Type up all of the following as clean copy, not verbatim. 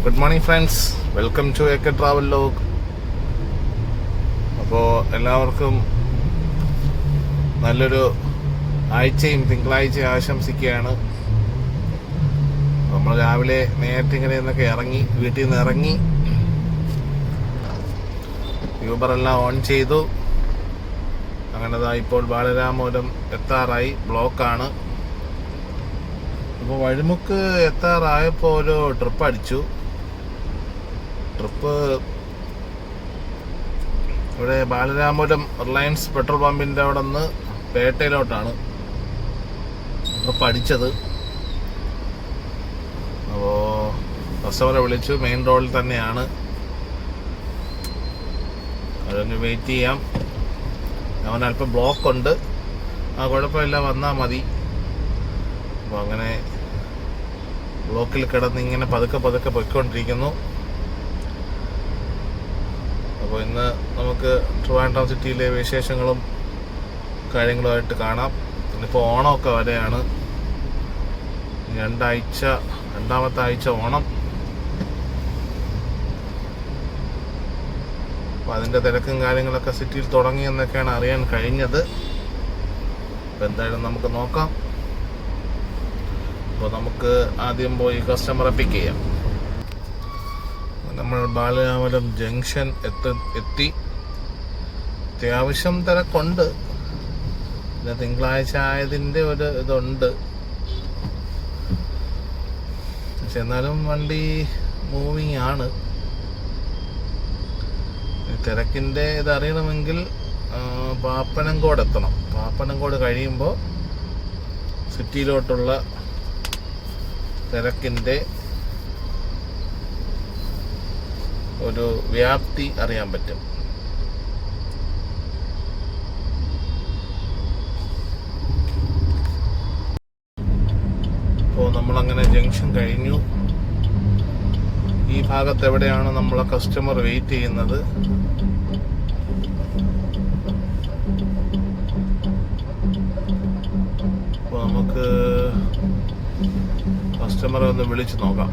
Good morning friends, welcome to AK travel log. അപ്പോൾ എല്ലാവർക്കും നല്ലൊരു ആഴ്ചയും തിങ്കളാഴ്ചയും ആശംസിക്കുകയാണ്. നമ്മൾ രാവിലെ നേരത്തെ നിന്നൊക്കെ ഇറങ്ങി, വീട്ടിൽ നിന്ന് ഇറങ്ങി, യൂബറെല്ലാം ഓൺ ചെയ്തു. അങ്ങനെതാ ഇപ്പോൾ ബാലരാമപുരം എത്താറായി. ബ്ലോക്കാണ്. അപ്പോൾ വഴിമുക്ക് എത്താറായപ്പോൾ ഒരു ട്രിപ്പ് അടിച്ചു. ട്രിപ്പ് ഇവിടെ ബാലരാമപുരം റിലയൻസ് പെട്രോൾ പമ്പിൻ്റെ അവിടെ നിന്ന് പേട്ടയിലോട്ടാണ് ട്രിപ്പ് അടിച്ചത്. അപ്പോൾ കസ്റ്റമറെ വിളിച്ചു. മെയിൻ റോഡിൽ തന്നെയാണ്. അതൊന്ന് വെയിറ്റ് ചെയ്യാം. അവനല്പം ബ്ലോക്കുണ്ട്. കുഴപ്പമില്ല, വന്നാൽ മതി. അപ്പോൾ അങ്ങനെ ബ്ലോക്കിൽ കിടന്ന് ഇങ്ങനെ പതുക്കെ പൊയ്ക്കൊണ്ടിരിക്കുന്നു. അപ്പോൾ ഇന്ന് നമുക്ക് ട്രിവാൻഡ്രം സിറ്റിയിലെ വിശേഷങ്ങളും കാര്യങ്ങളുമായിട്ട് കാണാം. ഇന്നിപ്പോൾ ഓണമൊക്കെ വരെയാണ്. രണ്ടാമത്തെ ആഴ്ച ഓണം. അപ്പോൾ അതിൻ്റെ തിരക്കും കാര്യങ്ങളൊക്കെ സിറ്റിയിൽ തുടങ്ങിയെന്നൊക്കെയാണ് അറിയാൻ കഴിഞ്ഞത്. അപ്പോൾ എന്തായാലും നമുക്ക് നോക്കാം. അപ്പോൾ നമുക്ക് ആദ്യം പോയി കസ്റ്റമറെ പിക്ക് ചെയ്യാം. നമ്മൾ ബാലരാമപുരം ജംഗ്ഷൻ എത്തി. അത്യാവശ്യം തിരക്കുണ്ട്. പിന്നെ തിങ്കളാഴ്ച ആയതിൻ്റെ ഒരു ഇതുണ്ട്. പക്ഷെ എന്നാലും വണ്ടി മൂവിങ് ആണ്. തിരക്കിൻ്റെ ഇതറിയണമെങ്കിൽ പാപ്പനംകോട് എത്തണം. പാപ്പനംകോട് കഴിയുമ്പോൾ സിറ്റിയിലോട്ടുള്ള തിരക്കിൻ്റെ ഒരു വ്യാപ്തി അറിയാൻ പറ്റും. അപ്പോൾ നമ്മളങ്ങനെ ജംഗ്ഷൻ കഴിഞ്ഞു. ഈ ഭാഗത്ത് എവിടെയാണ് നമ്മളെ കസ്റ്റമർ വെയിറ്റ് ചെയ്യുന്നത്. അപ്പോൾ നമുക്ക് കസ്റ്റമറെ ഒന്ന് വിളിച്ചു നോക്കാം.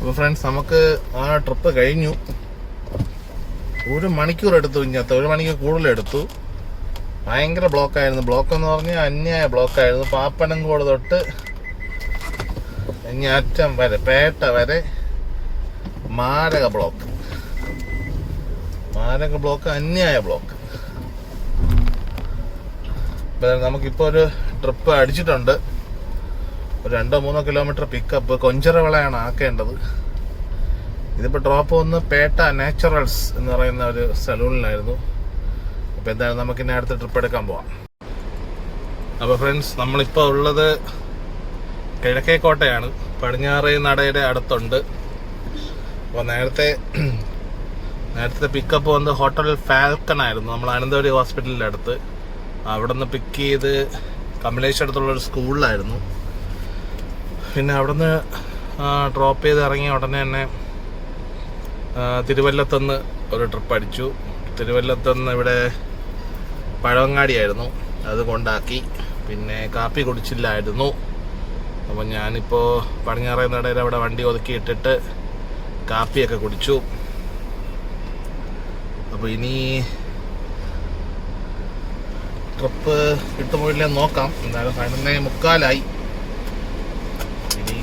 അപ്പോൾ ഫ്രണ്ട്സ്, നമുക്ക് ആ ട്രിപ്പ് കഴിഞ്ഞു. 1 മണിക്കൂർ എടുത്തു. ഇന്നത്തെ 1 മണിക്കൂർ കൂടുതലെടുത്തു. ഭയങ്കര ബ്ലോക്കായിരുന്നു. ബ്ലോക്കെന്ന് പറഞ്ഞാൽ അന്യായ ബ്ലോക്കായിരുന്നു. പാപ്പനംകോട് തൊട്ട് അറ്റം വരെ, പേട്ട വരെ മാരക ബ്ലോക്ക്, അന്യായ ബ്ലോക്ക്. നമുക്കിപ്പോൾ ഒരു ട്രിപ്പ് അടിച്ചിട്ടുണ്ട്. ഒരു 2-3 കിലോമീറ്റർ പിക്കപ്പ്. കൊഞ്ചറവിളയാണ് ആക്കേണ്ടത്. ഇതിപ്പോൾ ഡ്രോപ്പ് വന്ന് പേട്ട നാച്ചുറൽസ് എന്ന് പറയുന്ന ഒരു സലൂണിലായിരുന്നു. അപ്പോൾ എന്തായാലും നമുക്കിനി അടുത്ത ട്രിപ്പ് എടുക്കാൻ പോവാം. അപ്പോൾ ഫ്രണ്ട്സ്, നമ്മളിപ്പോൾ ഉള്ളത് കിഴക്കേക്കോട്ടയാണ്. പടിഞ്ഞാറേ നടയുടെ അടുത്തുണ്ട്. അപ്പോൾ നേരത്തെ പിക്കപ്പ് വന്ന് ഹോട്ടൽ ഫാൽക്കൺ ആയിരുന്നു. നമ്മൾ അനന്തപുരി ഹോസ്പിറ്റലിൻ്റെ അടുത്ത്. അവിടെ നിന്ന് പിക്ക് ചെയ്ത് കമലേശ്വരം അടുത്തുള്ളൊരു സ്കൂളിലായിരുന്നു. പിന്നെ അവിടെ നിന്ന് ഡ്രോപ്പ് ചെയ്ത് ഇറങ്ങിയ ഉടനെ തന്നെ തിരുവല്ലത്തുനിന്ന് ഒരു ട്രിപ്പ് അടിച്ചു. തിരുവല്ലത്തുനിന്ന് ഇവിടെ പഴവങ്ങാടിയായിരുന്നു, അത് കൊണ്ടാക്കി. പിന്നെ കാപ്പി കുടിച്ചില്ലായിരുന്നു. അപ്പം ഞാനിപ്പോൾ പടിഞ്ഞാറേ നടയിൽ അവിടെ വണ്ടി ഒതുക്കി ഇട്ടിട്ട് കാപ്പിയൊക്കെ കുടിച്ചു. അപ്പോൾ ഇനി ട്രിപ്പ് കിട്ടുമ്പോഴില്ലേ നോക്കാം. എന്തായാലും 11:45. ഇനി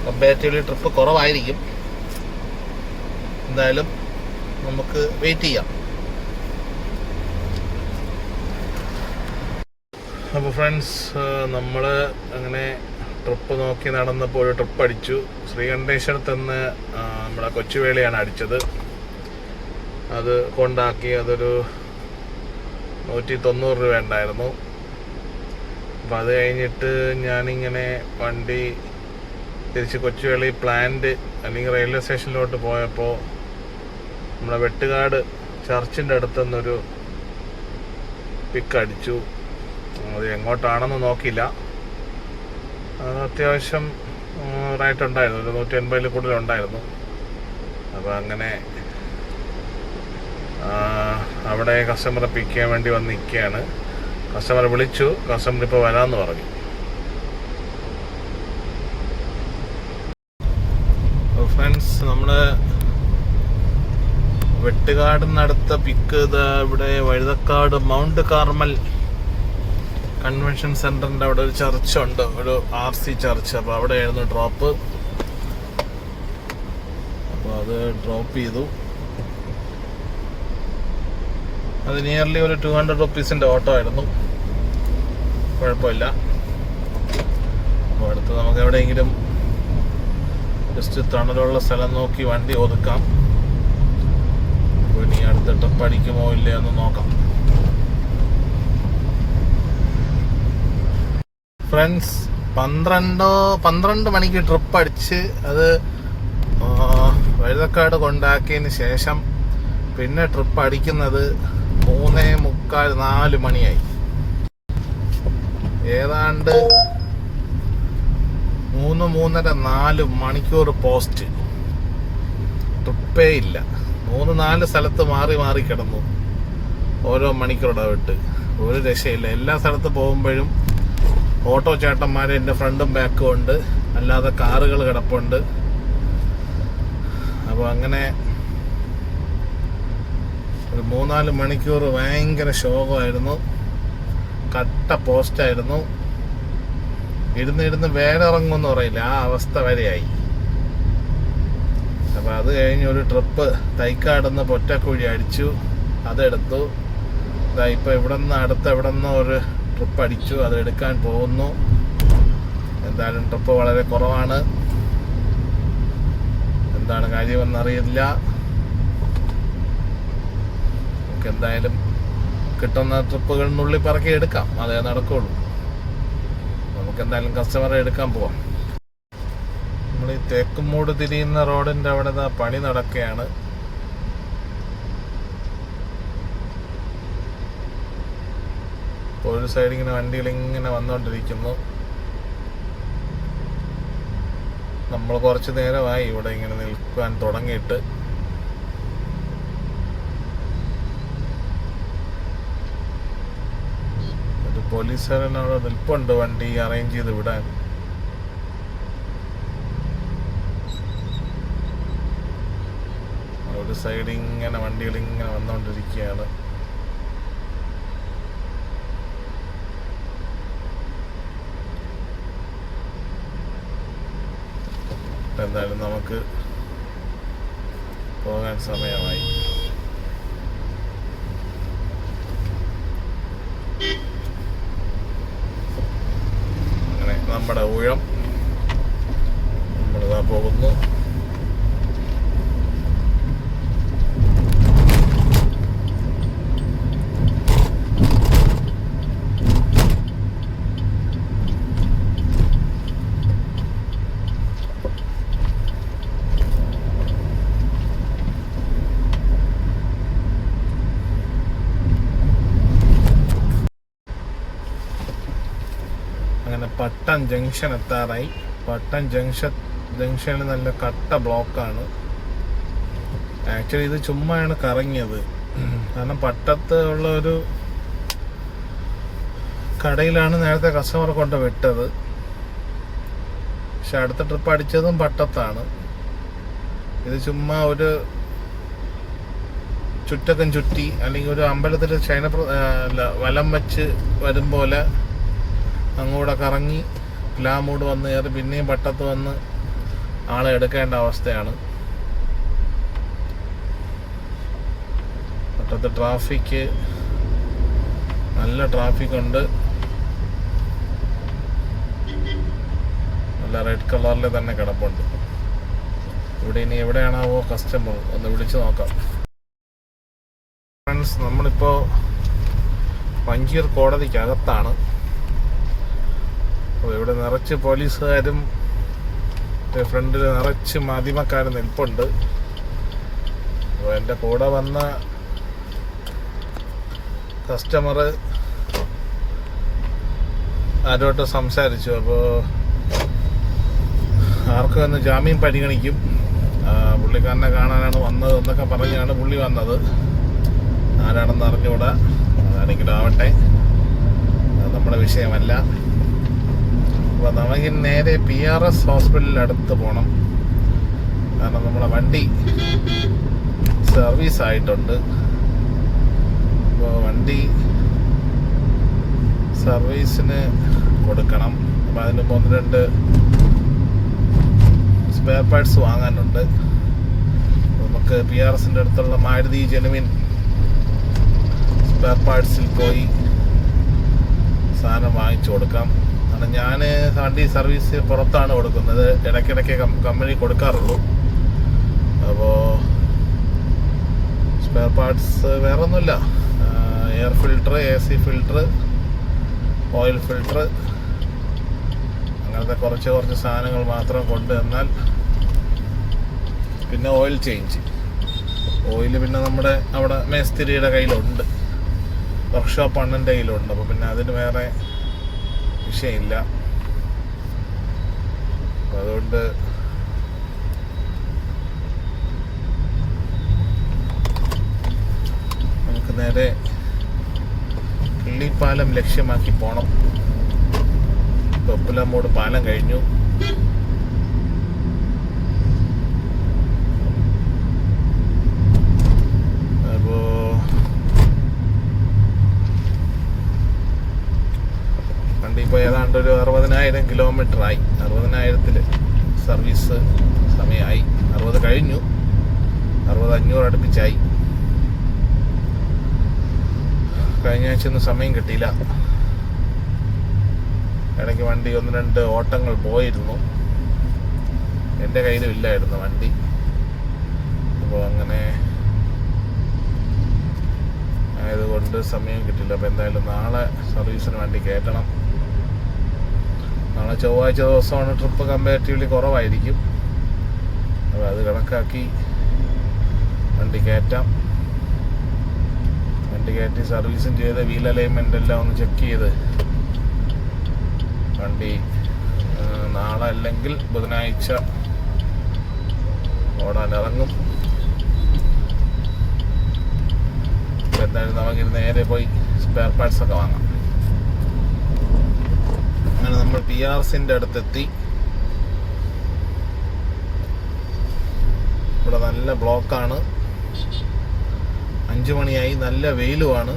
കമ്പാരിറ്റീവ്ലി ട്രിപ്പ് കുറവായിരിക്കും. എന്തായാലും നമുക്ക് വെയിറ്റ് ചെയ്യാം. അപ്പോൾ ഫ്രണ്ട്സ്, നമ്മൾ അങ്ങനെ ട്രിപ്പ് നോക്കി നടന്നപ്പോൾ ഒരു ട്രിപ്പ് അടിച്ചു. ശ്രീകണ്ഠേശ്വരത്ത് നിന്ന് നമ്മുടെ കൊച്ചുവേളിയാണ് അടിച്ചത്. അത് കൊണ്ടാക്കി. അതൊരു 190 രൂപ ഉണ്ടായിരുന്നു. അപ്പം അത് കഴിഞ്ഞിട്ട് ഞാനിങ്ങനെ വണ്ടി തിരിച്ച് കൊച്ചുവേളി പ്ലാന്റ് അല്ലെങ്കിൽ റെയിൽവേ സ്റ്റേഷനിലോട്ട് പോയപ്പോൾ നമ്മുടെ വെട്ടുകാട് ചർച്ചിൻ്റെ അടുത്തുനിന്നൊരു പിക്ക് അടിച്ചു. അത് എങ്ങോട്ടാണെന്ന് നോക്കിയില്ല. അത്യാവശ്യം റേറ്റ് ഉണ്ടായിരുന്നു. ഒരു 180 കൂടുതലുണ്ടായിരുന്നു. അപ്പോൾ അങ്ങനെ അവിടെ കസ്റ്റമറെ പിക്ക് ചെയ്യാൻ വേണ്ടി വന്ന് നിൽക്കുകയാണ്. കസ്റ്റമറെ വിളിച്ചു, കസ്റ്റമർ ഇപ്പോൾ വരാമെന്ന് പറഞ്ഞു. ഫ്രണ്ട്സ്, നമ്മുടെ വെട്ടുകാടിനടുത്ത പിക്ക് ഇവിടെ വഴുതക്കാട് മൗണ്ട് കാർമൽ കൺവെൻഷൻ സെന്ററിന്റെ അവിടെ ഒരു ചർച്ച് ഉണ്ട്, ഒരു RC ചർച്ച്. അപ്പോൾ അവിടെയായിരുന്നു ഡ്രോപ്പ്. അപ്പോൾ അത് ഡ്രോപ്പ് ചെയ്തു. അത് നിയർലി ഒരു 200 റുപ്പീസിൻ്റെ ഓട്ടോ ആയിരുന്നു. കുഴപ്പമില്ല. അപ്പോൾ അടുത്ത് നമുക്ക് എവിടെയെങ്കിലും ജസ്റ്റ് തണലുള്ള സ്ഥലം നോക്കി വണ്ടി ഒതുക്കാം. അപ്പോൾ ഇനി അടുത്ത ട്രിപ്പ് അടിക്കുമോ ഇല്ലയോ എന്ന് നോക്കാം. ഫ്രണ്ട്സ്, 12 മണിക്ക് ട്രിപ്പ് അടിച്ച് അത് വഴുതക്കാട് കൊണ്ടാക്കിയതിന് ശേഷം പിന്നെ ട്രിപ്പ് അടിക്കുന്നത് 3:45-4 മണിയായി. ഏതാണ്ട് 3-3.5-4 മണിക്കൂർ പോസ്റ്റ്. ട്രിപ്പേ ഇല്ല. 3-4 സ്ഥലത്ത് മാറി മാറി കിടന്നു, ഓരോ മണിക്കൂർ ഇടവിട്ട്. ഒരു രക്ഷയില്ല. എല്ലാ സ്ഥലത്ത് പോകുമ്പോഴും ഓട്ടോ ചേട്ടന്മാർ എൻ്റെ ഫ്രണ്ടും ബാക്കും ഉണ്ട്, അല്ലാതെ കാറുകൾ കിടപ്പുണ്ട്. അപ്പോൾ അങ്ങനെ ഒരു 3-4 മണിക്കൂർ ഭയങ്കര ശോകമായിരുന്നു. കട്ട പോസ്റ്റായിരുന്നു. ഇരുന്ന് വേലിറങ്ങുമെന്ന് പറയില്ല, ആ അവസ്ഥ വരെയായി. അപ്പോൾ അത് കഴിഞ്ഞ് ഒരു ട്രിപ്പ് തൈക്കാടുന്ന് പൊറ്റക്കുഴി അടിച്ചു, അതെടുത്തു. ഇപ്പോൾ ഇവിടെ നിന്ന് എവിടെ നിന്ന് ഒരു ട്രിപ്പ് അടിച്ചു, അത് എടുക്കാൻ പോകുന്നു. എന്തായാലും ട്രിപ്പ് വളരെ കുറവാണ്. എന്താണ് കാര്യമെന്നറിയില്ല. നമുക്ക് എന്തായാലും കിട്ടുന്ന ട്രിപ്പുകളിനുള്ളിൽ പറക്കി എടുക്കാം, അതേ നടക്കുള്ളൂ. നമുക്ക് എന്തായാലും കസ്റ്റമറെ എടുക്കാൻ പോവാം. നമ്മൾ ഈ തേക്കുമൂട് തിരിയുന്ന റോഡിൻ്റെ അവിടെ പണി നടക്കുകയാണ്. ഒരു സൈഡ് ഇങ്ങനെ വണ്ടികൾ ഇങ്ങനെ വന്നുകൊണ്ടിരിക്കുന്നു. നമ്മൾ കുറച്ച് നേരമായി ഇവിടെ ഇങ്ങനെ നിൽക്കാൻ തുടങ്ങിയിട്ട്. ഒരു പോലീസുകാരൻ അവിടെ നിൽപ്പുണ്ട് വണ്ടി അറേഞ്ച് ചെയ്ത് വിടാൻ. ഒരു സൈഡ് ഇങ്ങനെ വണ്ടികൾ ഇങ്ങനെ വന്നുകൊണ്ടിരിക്കുകയാണ്. എന്തായാലും നമുക്ക് പോകാൻ സമയമായി. അങ്ങനെ നമ്മുടെ ഊഴം നമ്മളിതാ പോകുന്നു. അങ്ങനെ പട്ടം ജംഗ്ഷൻ എത്താറായി. പട്ടം ജംഗ്ഷനിൽ നല്ല കട്ട ബ്ലോക്കാണ്. ആക്ച്വലി ഇത് ചുമ്മാണ് കറങ്ങിയത്. കാരണം പട്ടത്ത് ഉള്ള ഒരു കടയിലാണ് നേരത്തെ കസ്റ്റമർ കൊണ്ട് വിട്ടത്. പക്ഷെ അടുത്ത ട്രിപ്പ് അടിച്ചതും പട്ടത്താണ്. ഇത് ചുമ്മാ ഒരു ചുറ്റക്കം ചുറ്റി, അല്ലെങ്കിൽ ഒരു അമ്പലത്തിൽ വലം വെച്ച് വരും പോലെ അങ്ങോട്ട് കറങ്ങി പ്ലാമൂട് വന്ന് കയറി പിന്നെയും പട്ടത്ത് വന്ന് ആളെ എടുക്കേണ്ട അവസ്ഥയാണ്. പട്ടത്ത് ട്രാഫിക്, നല്ല ട്രാഫിക് ഉണ്ട്. നല്ല റെഡ് കളറിൽ തന്നെ കിടപ്പുണ്ട്. ഇവിടെ ഇനി എവിടെയാണാവോ കസ്റ്റമർ, ഒന്ന് വിളിച്ചു നോക്കാം. ഫ്രണ്ട്സ്, നമ്മളിപ്പോൾ പഞ്ചീർ കോടതിക്കകത്താണ്. അപ്പോൾ ഇവിടെ നിറച്ച് പോലീസുകാരും ഫ്രണ്ടിൽ നിറച്ച് മാധ്യമക്കാരും നിൽപ്പുണ്ട്. അപ്പോൾ എൻ്റെ കൂടെ വന്ന കസ്റ്റമർ ആരോട്ട് സംസാരിച്ചു. അപ്പോൾ ആർക്കും ഒന്ന് ജാമ്യം പരിഗണിക്കും, പുള്ളിക്കാരനെ കാണാനാണ് വന്നത് എന്നൊക്കെ പറഞ്ഞാണ് പുള്ളി വന്നത്. ആരാണെന്ന് അറിഞ്ഞുകൂടാ. അതാണെങ്കിലും ആവട്ടെ, അത് നമ്മുടെ വിഷയമല്ല. അപ്പോൾ നമുക്ക് നേരെ PRS ഹോസ്പിറ്റലിൽ അടുത്ത് പോകണം. കാരണം നമ്മുടെ വണ്ടി സർവീസ് ആയിട്ടുണ്ട്. അപ്പോൾ വണ്ടി സർവീസിന് കൊടുക്കണം. അപ്പോൾ അതിന് 1-2 സ്പെയർ പാർട്സ് വാങ്ങാനുണ്ട്. നമുക്ക് PRSൻ്റെ അടുത്തുള്ള മാരുതി ജെനുവിൻ സ്പെയർ പാർട്സിൽ പോയി സാധനം വാങ്ങിച്ചു കൊടുക്കാം. കാരണം ഞാൻ വണ്ടി സർവീസ് പുറത്താണ് കൊടുക്കുന്നത്, ഇടയ്ക്കിടയ്ക്ക് കമ്പനി കൊടുക്കാറുള്ളൂ. അപ്പോൾ സ്പെയർ പാർട്സ് വേറെ ഒന്നുമില്ല, air filter, AC filter, oil filter, അങ്ങനത്തെ കുറച്ച് സാധനങ്ങൾ മാത്രം കൊണ്ടുവന്നാൽ, പിന്നെ ഓയിൽ ചേഞ്ച്. ഓയിൽ പിന്നെ നമ്മുടെ അവിടെ മേസ്തിരിയുടെ കയ്യിലുണ്ട്, വർക്ക്ഷോപ്പ് അണ്ണൻ്റെ കയ്യിലുണ്ട്. അപ്പോൾ പിന്നെ അതിന് വേറെ വിഷയമില്ല. അതുകൊണ്ട് നമുക്ക് നേരെ കിള്ളിപ്പാലം ലക്ഷ്യമാക്കി പോകണം. തൊപ്പുലമ്മൂട് പാലം കഴിഞ്ഞു. അപ്പോൾ വണ്ടി ഇപ്പോൾ ഏതാണ്ട് ഒരു 60,000 കിലോമീറ്ററായി. 60,000 സർവീസ് സമയമായി. 60 കഴിഞ്ഞു, 60-500 അടുപ്പിച്ചായി. കഴിഞ്ഞ ആഴ്ച ഒന്നും സമയം കിട്ടിയില്ല. ഇടയ്ക്ക് വണ്ടി 1-2 ഓട്ടങ്ങൾ പോയിരുന്നു. എൻ്റെ കയ്യിലും ഇല്ലായിരുന്നു വണ്ടി. അപ്പോൾ അങ്ങനെ ആയതുകൊണ്ട് സമയം കിട്ടില്ല. അപ്പോൾ എന്തായാലും നാളെ സർവീസിന് വണ്ടി കയറ്റണം. നാളെ ചൊവ്വാഴ്ച ദിവസമാണ് ട്രിപ്പ്, കമ്പാരിറ്റീവ്ലി കുറവായിരിക്കും. അപ്പോൾ അത് കണക്കാക്കി വണ്ടി കയറ്റാം. വണ്ടി കയറ്റി സർവീസും ചെയ്ത് വീൽ അലൈൻമെൻ്റ് എല്ലാം ഒന്ന് ചെക്ക് ചെയ്ത് വണ്ടി നാളെ അല്ലെങ്കിൽ ബുധനാഴ്ച ഓടാൻ ഇറങ്ങും. എന്തായാലും നമുക്കിത് നേരെ പോയി സ്പെയർ പാർട്സ് ഒക്കെ വാങ്ങാം. അങ്ങനെ നമ്മൾ PRSൻ്റെ അടുത്തെത്തി. ഇവിടെ നല്ല ബ്ലോക്കാണ്. 5 മണിയായി, നല്ല വെയിലുമാണ്.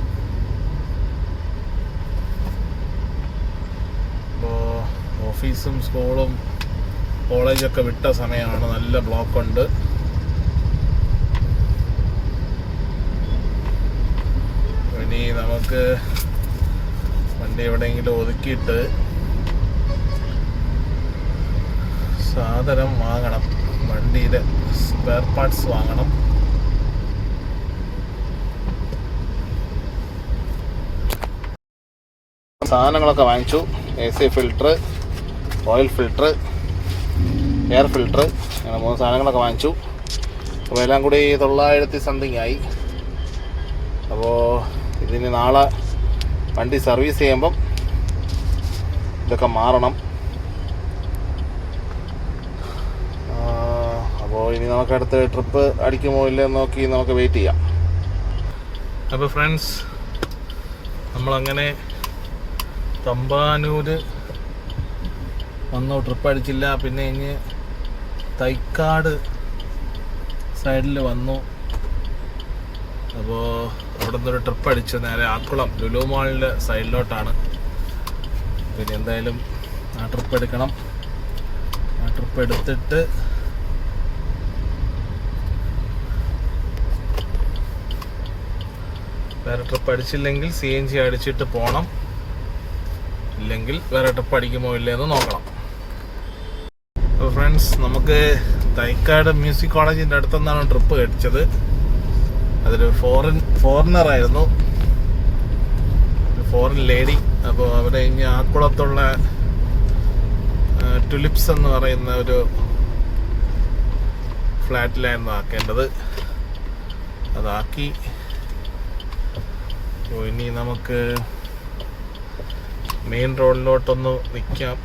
ഇപ്പോൾ ഓഫീസും സ്കൂളും കോളേജൊക്കെ വിട്ട സമയമാണ്. നല്ല ബ്ലോക്കുണ്ട്. ഇനി നമുക്ക് വണ്ടി എവിടെയെങ്കിലും ഒതുക്കിയിട്ട് സാധനം വാങ്ങണം. വണ്ടിയുടെ സ്പെയർ പാർട്സ് വാങ്ങണം. സാധനങ്ങളൊക്കെ വാങ്ങിച്ചു. AC filter, oil filter, air filter, അങ്ങനെ 3 സാധനങ്ങളൊക്കെ വാങ്ങിച്ചു. അപ്പോൾ എല്ലാം കൂടി 900 സംതിങ് ആയി. അപ്പോൾ ഇതിന് നാളെ വണ്ടി സർവീസ് ചെയ്യുമ്പം ഇതൊക്കെ മാറണം. അപ്പോൾ ഇനി നമുക്ക് അടുത്ത ട്രിപ്പ് അടിക്കുമോ ഇല്ലെന്ന് നോക്കി നമുക്ക് വെയിറ്റ് ചെയ്യാം. അപ്പോൾ ഫ്രണ്ട്സ്, നമ്മളങ്ങനെ തമ്പാനൂര് വന്നു, ട്രിപ്പ് അടിച്ചില്ല. പിന്നെ ഇനി തൈക്കാട് സൈഡിൽ വന്നു. അപ്പോൾ അവിടെ നിന്നൊരു ട്രിപ്പ് അടിച്ചു നേരെ ആക്കുളം ലുലു മാളിൻ്റെ സൈഡിലോട്ടാണ്. പിന്നെ എന്തായാലും ആ ട്രിപ്പ് എടുക്കണം. ആ ട്രിപ്പ് എടുത്തിട്ട് വേറെ ട്രിപ്പ് അടിച്ചില്ലെങ്കിൽ CNG അടിച്ചിട്ട് പോകണം. ഇല്ലെങ്കിൽ വേറെ ട്രിപ്പ് അടിക്കുമോ ഇല്ലയെന്ന് നോക്കണം. അപ്പോൾ ഫ്രണ്ട്സ്, നമുക്ക് തൈക്കാട് മ്യൂസിക് കോളേജിൻ്റെ അടുത്തുനിന്നാണ് ട്രിപ്പ് അടിച്ചത്. അതൊരു ഫോറിനറായിരുന്നു, ഒരു ഫോറിൻ ലേഡി. അപ്പോൾ അവിടെ ഇനി ആക്കുളത്തുള്ള ടുലിപ്സ് എന്ന് പറയുന്ന ഒരു ഫ്ലാറ്റിലായിരുന്നു ആക്കേണ്ടത്. അതാക്കി. അപ്പോൾ ഇനി നമുക്ക് മെയിൻ റോഡിലോട്ടൊന്ന് നിൽക്കാം.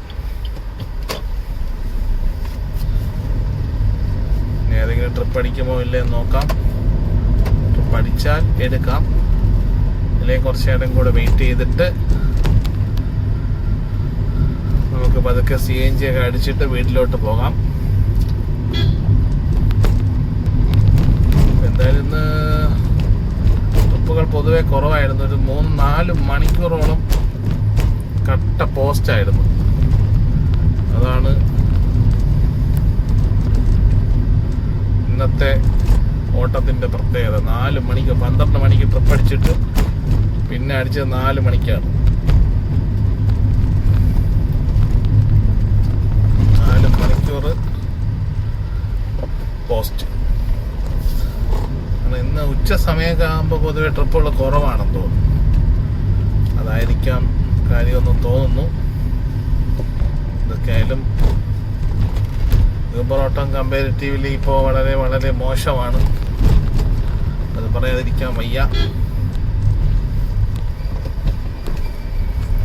ഏതെങ്കിലും ട്രിപ്പ് അടിക്കുമോ ഇല്ലേ നോക്കാം. ട്രിപ്പ് അടിച്ചാൽ എടുക്കാം, അല്ലെങ്കിൽ കുറച്ച് നേരം കൂടെ വെയിറ്റ് ചെയ്തിട്ട് നമുക്ക് പതുക്കെ CNG ഒക്കെ അടിച്ചിട്ട് വീട്ടിലോട്ട് പോകാം. എന്തായാലും ഇന്ന് ട്രിപ്പുകൾ പൊതുവെ കുറവായിരുന്നു. ഒരു 3-4 മണിക്കൂറോളം കട്ട പോസ്റ്റായിരുന്നു. അതാണ് ഇന്നത്തെ ഓട്ടത്തിൻ്റെ പ്രത്യേകത. 4 മണിക്ക് 12 മണിക്ക് ട്രിപ്പ് അടിച്ചിട്ട് പിന്നെ അടിച്ചത് 4 മണിക്കാണ്. 4 മണിക്കൂർ പോസ്റ്റ്. ഇന്ന് ഉച്ച സമയമൊക്കെ ആകുമ്പോൾ പൊതുവെ ട്രിപ്പുകൾ കുറവാണെന്ന് തോന്നുന്നു. അതായിരിക്കാം കാര്യമൊന്നും തോന്നുന്നു. ഇതൊക്കെ ആയാലും യൂബർ ഓട്ടം കമ്പാരിറ്റീവ്ലി ഇപ്പോൾ വളരെ വളരെ മോശമാണ്. അത് പറയാതിരിക്കാൻ വയ്യ.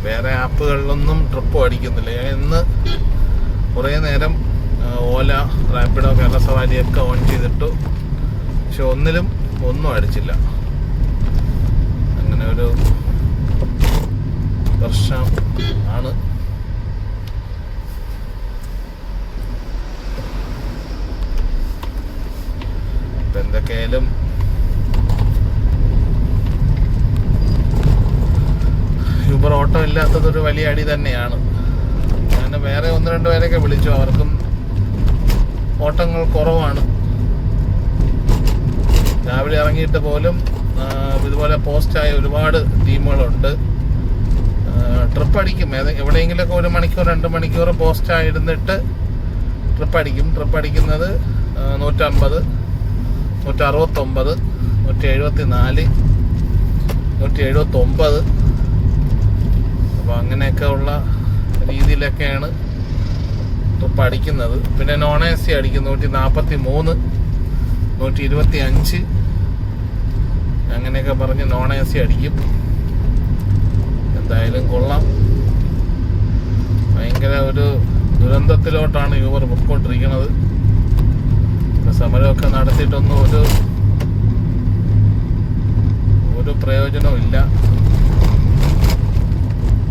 വേറെ ആപ്പുകളിലൊന്നും ട്രിപ്പ് അടിക്കുന്നില്ല. ഞാൻ ഇന്ന് കുറേ നേരം ഓല, റാപ്പിഡോ, കേരള സവാരിയൊക്കെ ഓൺ ചെയ്തിട്ടു. പക്ഷെ ഒന്നും അടിച്ചില്ല. അങ്ങനെ ഒരു പ്രശ്നം ആണ്. എന്തൊക്കെയായാലും യൂബർ ഓട്ടോ ഇല്ലാത്തതൊരു വലിയ അടി തന്നെയാണ്. ഞാൻ വേറെ 1-2 പേരൊക്കെ വിളിച്ചു. അവർക്കും ഓട്ടങ്ങൾ കുറവാണ്. രാവിലെ ഇറങ്ങിയിട്ട് പോലും ഇതുപോലെ പോസ്റ്റായ ഒരുപാട് ടീമുകളുണ്ട്. ട്രിപ്പ് അടിക്കും. എവിടെയെങ്കിലുമൊക്കെ 1 മണിക്കൂർ 2 മണിക്കൂർ പോസ്റ്റായിരുന്നിട്ട് ട്രിപ്പ് അടിക്കും. ട്രിപ്പ് അടിക്കുന്നത് 150, 169, 174, 179. അപ്പോൾ അങ്ങനെയൊക്കെ ഉള്ള രീതിയിലൊക്കെയാണ് ട്രിപ്പ് അടിക്കുന്നത്. പിന്നെ നോൺ AC അടിക്കും 143, 125 അങ്ങനെയൊക്കെ പറഞ്ഞ് നോൺ AC അടിക്കും. എന്തായാലും കൊള്ളാം. ഭയങ്കര ഒരു ദുരന്തത്തിലോട്ടാണ് യൂബർ പൊയ്ക്കൊണ്ടിരിക്കുന്നത്. സമരമൊക്കെ നടത്തിയിട്ടൊന്നും ഒരു പ്രയോജനവും ഇല്ല.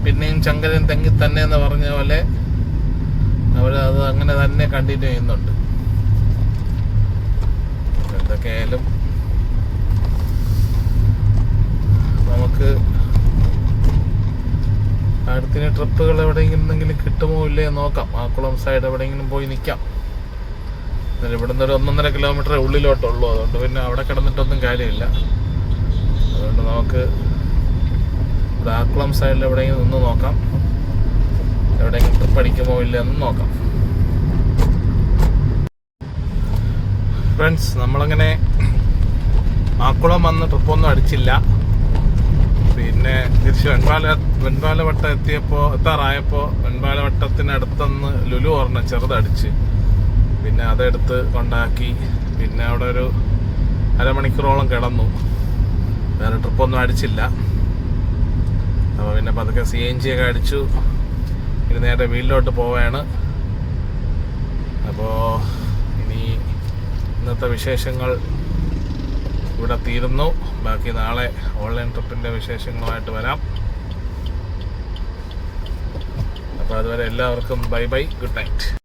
പിന്നെയും ചങ്കരൻ തെങ്ങി തന്നെ എന്ന് പറഞ്ഞ പോലെ അവരത് അങ്ങനെ തന്നെ കണ്ടിന്യൂ ചെയ്യുന്നുണ്ട്. എന്തൊക്കെയായാലും നമുക്ക് അടുത്തിന് ട്രിപ്പുകൾ എവിടെയെങ്കിലും കിട്ടുമോ ഇല്ലേ നോക്കാം. ആക്കുളം സൈഡ് എവിടെയെങ്കിലും പോയി നിൽക്കാം. ഇവിടുന്ന് ഒരു 1.5 കിലോമീറ്റർ ഉള്ളിലോട്ടുള്ളൂ. അതുകൊണ്ട് പിന്നെ അവിടെ കിടന്നിട്ടൊന്നും കാര്യമില്ല. അതുകൊണ്ട് നമുക്ക് ഇവിടെ ആക്കുളം സൈഡിൽ എവിടെയെങ്കിലും നിന്ന് നോക്കാം. എവിടെയെങ്കിലും ട്രിപ്പ് അടിക്കുമോ ഇല്ല എന്ന് നോക്കാം. ഫ്രണ്ട്സ്, നമ്മളങ്ങനെ ആക്കുളം വന്ന് ട്രിപ്പൊന്നും അടിച്ചില്ല. പിന്നെ തിരിച്ച് വെൺപാലവട്ടം എത്താറായപ്പോൾ വെൺപാലവട്ടത്തിനടുത്തുനിന്ന് ലുലു ഒരെണ്ണം ചെറുതടിച്ച് പിന്നെ അതെടുത്ത് കൊണ്ടാക്കി. പിന്നെ അവിടെ ഒരു അരമണിക്കൂറോളം കിടന്നു. വേറെ ട്രിപ്പൊന്നും അടിച്ചില്ല. അപ്പോൾ പിന്നെ പതുക്കെ CNG ഒക്കെ അടിച്ചു. ഇനി നേരെ വീട്ടിലോട്ട് പോവുകയാണ്. അപ്പോൾ ഇനി ഇന്നത്തെ വിശേഷങ്ങൾ ഇവിടെ തീരുന്നു. ബാക്കി നാളെ ഓൺലൈൻ ട്രിപ്പിൻ്റെ വിശേഷങ്ങളുമായിട്ട് വരാം. അപ്പോൾ അതുവരെ എല്ലാവർക്കും ബൈ ബൈ, ഗുഡ് നൈറ്റ്.